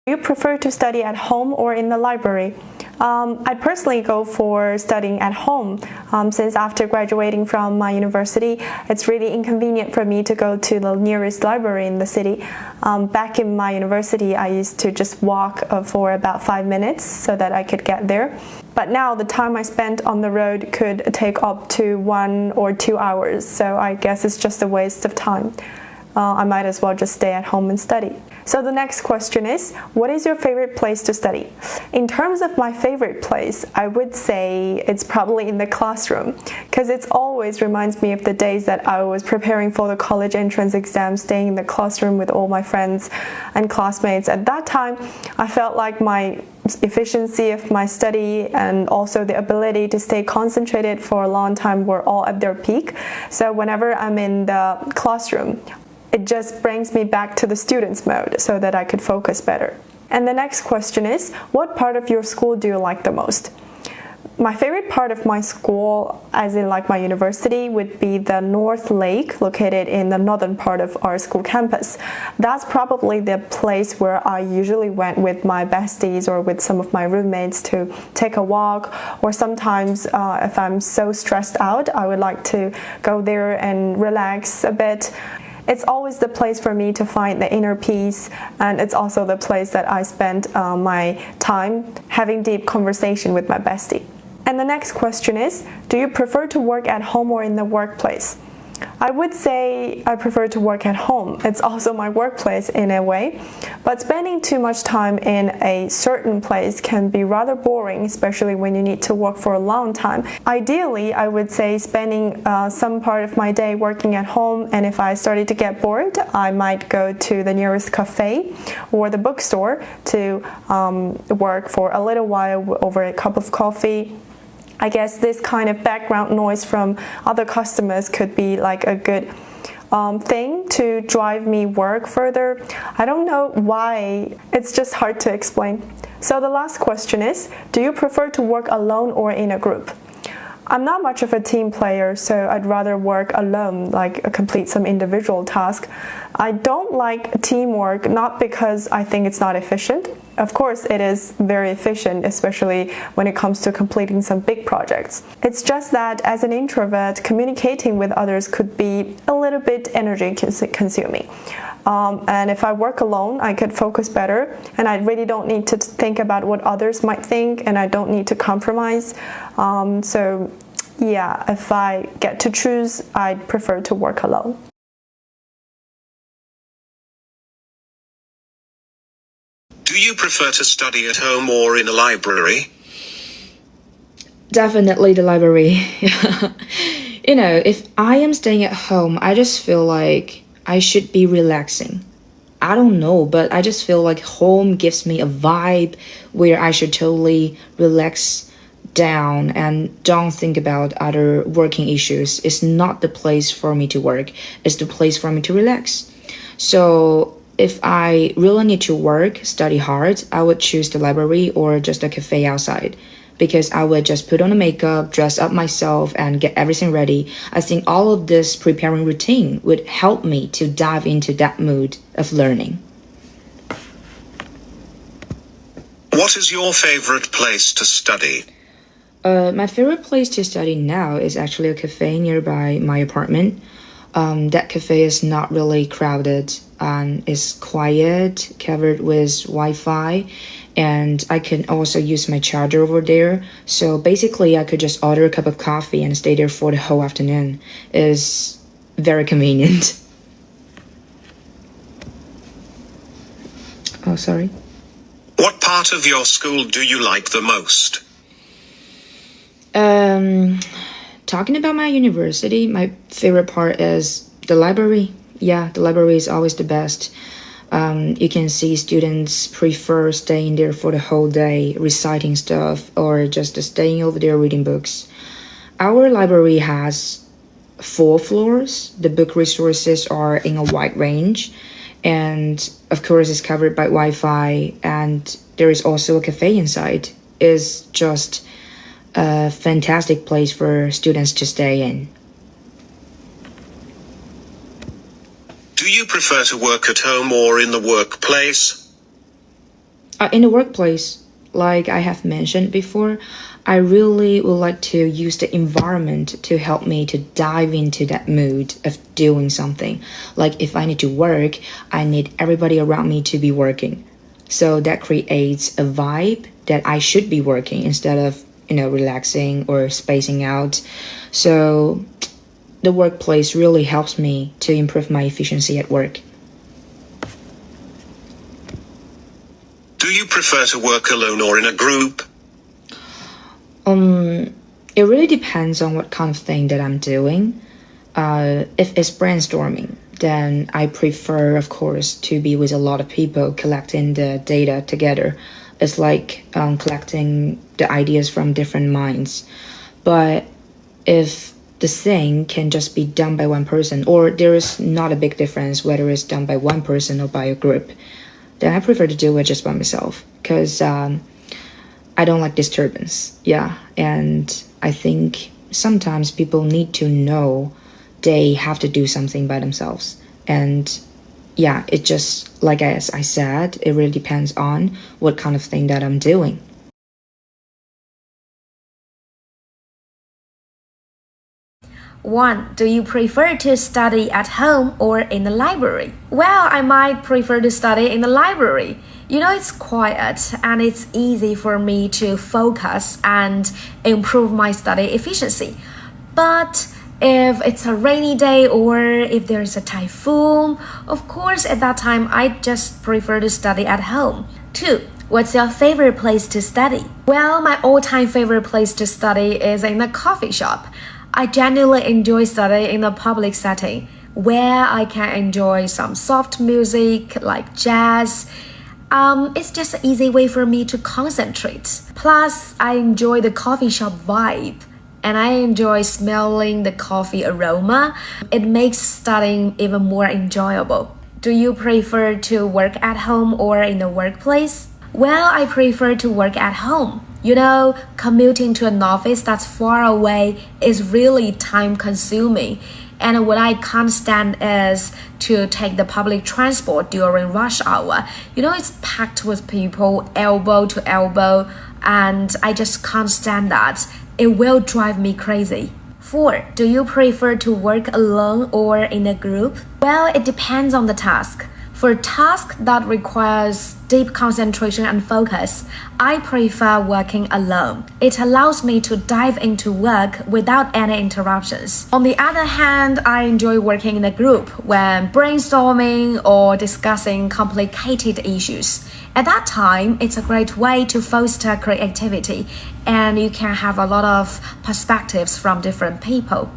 Do you prefer to study at home or in the library? I personally go for studying at home since after graduating from my university, it's really inconvenient for me to go to the nearest library in the city. Back in my university, I used to just walk for about 5 minutes so that I could get there. But now the time I spent on the road could take up to 1 or 2 hours, so I guess it's just a waste of time. I might as well just stay at home and study. So the next question is, what is your favorite place to study? In terms of my favorite place, I would say it's probably in the classroom, because it always reminds me of the days that I was preparing for the college entrance exam, staying in the classroom with all my friends and classmates. At that time, I felt like my efficiency of my study and also the ability to stay concentrated for a long time were all at their peak. So whenever I'm in the classroom, it just brings me back to the student's mode so that I could focus better. And the next question is, what part of your school do you like the most? My favorite part of my school, as in like my university, would be the North Lake, located in the northern part of our school campus. That's probably the place where I usually went with my besties or with some of my roommates to take a walk, or sometimes if I'm so stressed out, I would like to go there and relax a bit. It's always the place for me to find the inner peace, and it's also the place that I spend my time having deep conversation with my bestie. And the next question is, do you prefer to work at home or in the workplace? I would say I prefer to work at home. It's also my workplace in a way, but spending too much time in a certain place can be rather boring, especially when you need to work for a long time. Ideally, I would say spending some part of my day working at home, and if I started to get bored, I might go to the nearest cafe or the bookstore to work for a little while over a cup of coffee. I guess this kind of background noise from other customers could be like a good thing to drive me work further. I don't know why, it's just hard to explain. So the last question is, do you prefer to work alone or in a group? I'm not much of a team player, so I'd rather work alone, like complete some individual task. I don't like teamwork, not because I think it's not efficient. Of course, it is very efficient, especially when it comes to completing some big projects. It's just that as an introvert, communicating with others could be a little bit energy consuming. And if I work alone, I could focus better, and I really don't need to think about what others might think, and I don't need to compromise. So yeah, if I get to choose, I'd prefer to work alone. Do you prefer to study at home or in a library? Definitely the library. If I am staying at home, I just feel like I should be relaxing. I don't know, but I just feel like home gives me a vibe where I should totally relax down and don't think about other working issues. It's not the place for me to work. It's the place for me to relax. So if I really need to work, study hard, I would choose the library or just a cafe outside, because I would just put on a makeup, dress up myself, and get everything ready. I think all of this preparing routine would help me to dive into that mood of learning. What is your favorite place to study? My favorite place to study now is actually a cafe nearby my apartment. That cafe is not really crowded and is quiet, covered with Wi-Fi, and I can also use my charger over there. So basically, I could just order a cup of coffee and stay there for the whole afternoon. It's very convenient. Oh, sorry. What part of your school do you like the most? Talking about my university, my favorite part is the library. Yeah, the library is always the best. You can see students prefer staying there for the whole day, reciting stuff, or just staying over there reading books. Our library has 4 floors. The book resources are in a wide range, and of course it's covered by Wi-Fi, and there is also a cafe inside. It's just a fantastic place for students to stay in. Do you prefer to work at home or in the workplace? In the workplace, like I have mentioned before, I really would like to use the environment to help me to dive into that mood of doing something. Like if I need to work, I need everybody around me to be working. So that creates a vibe that I should be working instead of, relaxing or spacing out. So the workplace really helps me to improve my efficiency at work. Do you prefer to work alone or in a group? It really depends on what kind of thing that I'm doing. If it's brainstorming, then I prefer, of course, to be with a lot of people collecting the data together. It's like collecting the ideas from different minds. But if the thing can just be done by one person, or there is not a big difference whether it's done by one person or by a group, then I prefer to do it just by myself because I don't like disturbance. Yeah, and I think sometimes people need to know they have to do something by themselves. And yeah, it just, like as I said, it really depends on what kind of thing that I'm doing. 1. Do you prefer to study at home or in the library? Well, I might prefer to study in the library. It's quiet and it's easy for me to focus and improve my study efficiency. But if it's a rainy day or if there's a typhoon, of course, at that time, I just prefer to study at home. 2. What's your favorite place to study? Well, my all-time favorite place to study is in a coffee shop. I genuinely enjoy studying in a public setting where I can enjoy some soft music like jazz. It's just an easy way for me to concentrate. Plus, I enjoy the coffee shop vibe and I enjoy smelling the coffee aroma. It makes studying even more enjoyable. Do you prefer to work at home or in the workplace? Well, I prefer to work at home. Commuting to an office that's far away is really time consuming. And what I can't stand is to take the public transport during rush hour. It's packed with people elbow to elbow, and I just can't stand that. It will drive me crazy. 4. Do you prefer to work alone or in a group? Well, it depends on the task. For tasks that requires deep concentration and focus, I prefer working alone. It allows me to dive into work without any interruptions. On the other hand, I enjoy working in a group when brainstorming or discussing complicated issues. At that time, it's a great way to foster creativity and you can have a lot of perspectives from different people.